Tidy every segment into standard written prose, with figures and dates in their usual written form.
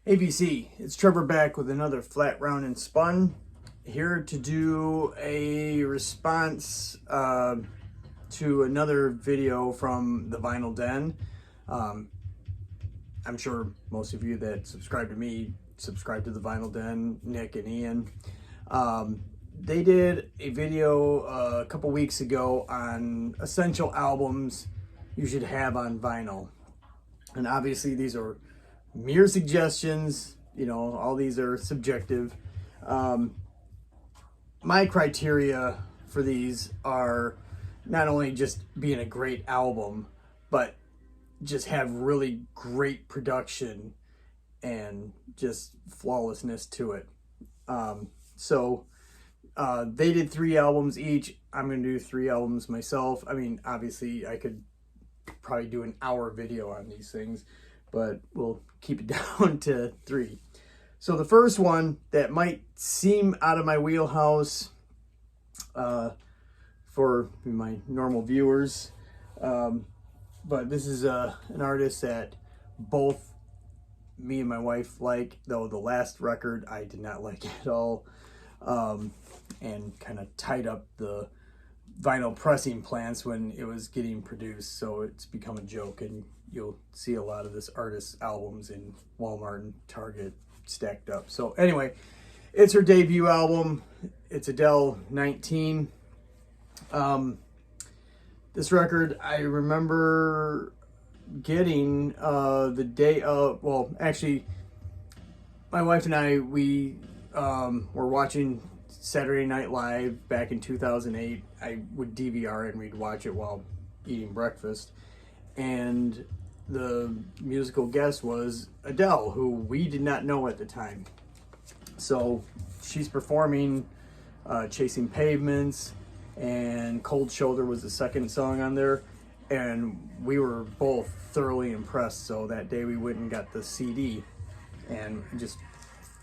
ABC, it's Trevor back with another Flat Round and Spun. Here to do a response to another video from the Vinyl Den. Um, I'm sure most of you that subscribe to me subscribe to the Vinyl Den, Nick and Ian. They did a video a couple weeks ago on essential albums you should have on vinyl. And obviously these are mere suggestions, you know, all these are subjective. My criteria for these are not only just being a great album, but just have really great production and just flawlessness to it. They did 3 albums each. I'm going to do 3 albums myself. I mean, obviously I could probably do an hour video on these things, but we'll keep it down to 3. So the first one that might seem out of my wheelhouse for my normal viewers, but this is an artist that both me and my wife like, though the last record I did not like at all, and kind of tied up the vinyl pressing plants when it was getting produced, so it's become a joke, and you'll see a lot of this artist's albums in Walmart and Target stacked up. So anyway, it's her debut album. It's Adele 19. This record I remember getting the day of, well, actually my wife and I, we were watching Saturday Night Live back in 2008. I would DVR it and we'd watch it while eating breakfast. And the musical guest was Adele, who we did not know at the time. So she's performing Chasing Pavements, and Cold Shoulder was the second song on there. And we were both thoroughly impressed. So that day we went and got the CD and just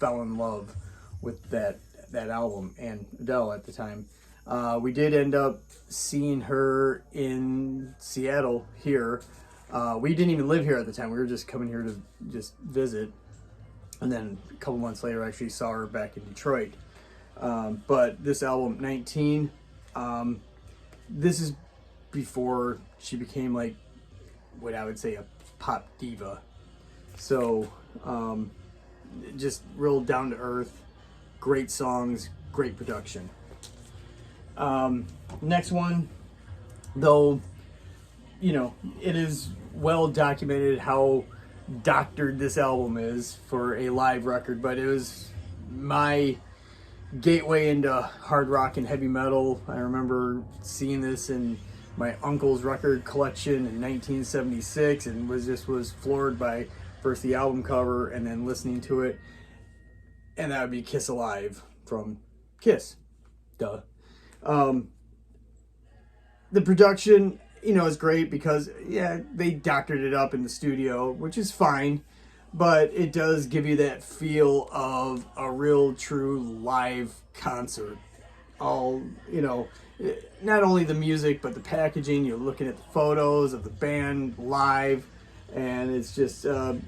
fell in love with that album and Adele at the time. We did end up seeing her in Seattle here. We didn't even live here at the time. We were just coming here to just visit. And then a couple months later, I actually saw her back in Detroit. But this album, 19, this is before she became like what I would say a pop diva. So just real down to earth, great songs, great production. Next one, though, you know, it is well documented how doctored this album is for a live record, but it was my gateway into hard rock and heavy metal. I remember seeing this in my uncle's record collection in 1976 and was floored by first the album cover and then listening to it. And that would be Kiss Alive from Kiss. Duh. The production, you know, is great because, yeah, they doctored it up in the studio, which is fine, but it does give you that feel of a real, true live concert. All, you know, not only the music, but the packaging. You're looking at the photos of the band live, and it's just a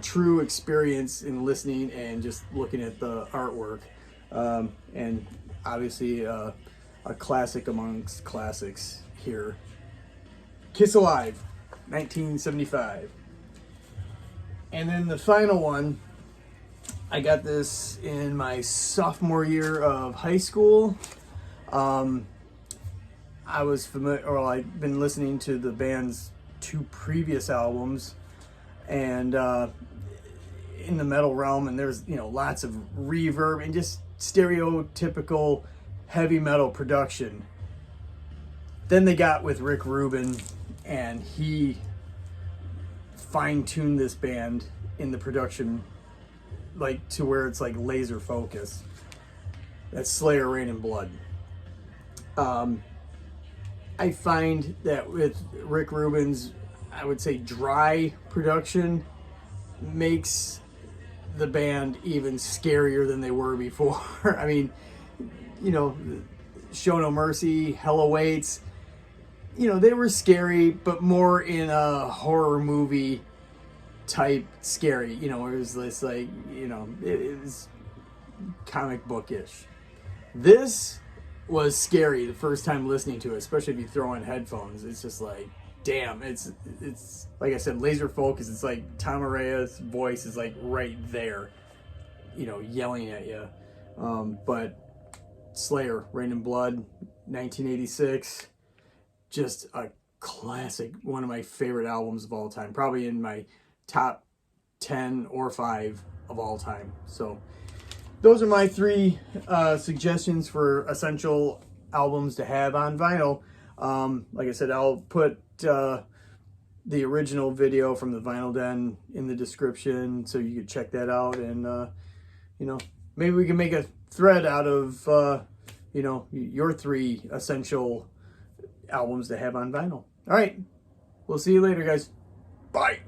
true experience in listening and just looking at the artwork. And obviously a classic amongst classics here. Kiss Alive, 1975. And then the final one, I got this in my sophomore year of high school. I was familiar, or I'd been listening to the band's 2 previous albums, and in the metal realm, and there's, you know, lots of reverb and just stereotypical heavy metal production. Then they got with Rick Rubin, and he fine-tuned this band in the production, like to where it's like laser focus. That's Slayer, Rain and Blood. I find that with Rick Rubin's, I would say, dry production makes the band even scarier than they were before. I mean, you know, Show No Mercy, Hell Awaits, you know, they were scary, but more in a horror movie type scary, you know, where it was this like, you know, it was comic bookish. This was scary the first time listening to it, especially if you throw in headphones. It's just like, damn, it's like I said, laser focus. It's like Tom Araya's voice is like right there, you know, yelling at you. But Slayer, Rain and Blood, 1986, just a classic, one of my favorite albums of all time, probably in my top 10 or 5 of all time. So those are my 3 suggestions for essential albums to have on vinyl. Like I said, I'll put the original video from the Vinyl Den in the description so you can check that out. And, you know, maybe we can make a thread out of, you know, your 3 essential albums to have on vinyl. All right. We'll see you later, guys. Bye.